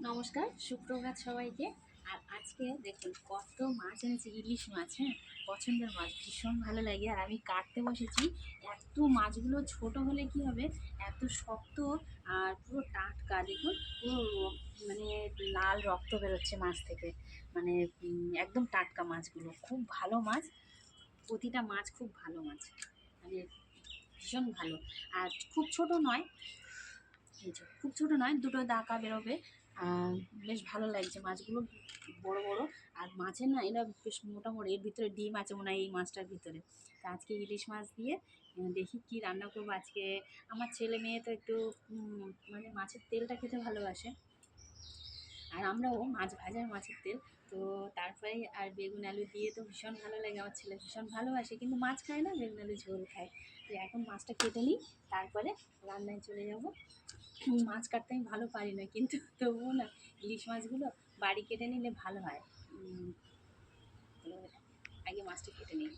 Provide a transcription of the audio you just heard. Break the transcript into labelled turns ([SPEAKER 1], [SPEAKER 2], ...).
[SPEAKER 1] নমস্কার, সুপ্রভাত সবাইকে। আর আজকে দেখুন কত মাছ এনেছি, ইলিশ মাছ। হ্যাঁ, পছন্দের মাছ, ভীষণ ভালো লাগে। আর আমি কাটতে বসেছি। এত মাছগুলো ছোট হলে কি হবে, এত শক্ত আর পুরো টাটকা। দেখুন পুরো মানে লাল রক্ত বেরোচ্ছে মাছ থেকে। মানে একদম টাটকা মাছগুলো, খুব ভালো মাছ। প্রতিটা মাছ খুব ভালো মাছ, মানে ভীষণ ভালো। আর খুব ছোট নয়, এই যে খুব ছোট নয়, দুটো দাকা বেরোবে। আর বেশ ভালো লাগছে মাছগুলো, বড় বড়। আর মাছের না, এরা বেশ মোটামুটি, এর ভিতরে ডিম আছে মনে হয় এই মাছটার ভিতরে। তা আজকে ইলিশ মাছ দিয়ে দেখি কি রান্না করবো আজকে। আমার ছেলে মেয়ে তো একটু মানে মাছের তেলটা খেতে ভালোবাসে। আর আমরাও মাছ ভাজার মাছের তেল। তো তারপরে আর বেগুন আলু দিয়ে তো ভীষণ ভালো লাগে। আমার ছেলে ভীষণ ভালোবাসে, কিন্তু মাছ খায় না, বেগুন আলু ঝোল খায়। তো এখন মাছটা কেটে নিই, তারপরে রান্নায় চলে যাব। মাছ কাটতে আমি ভালো পারি না, কিন্তু তবুও না, ইলিশ মাছগুলো বাড়ি কেটে নিলে ভালো হয়। তো আগে মাছটা কেটে নিই।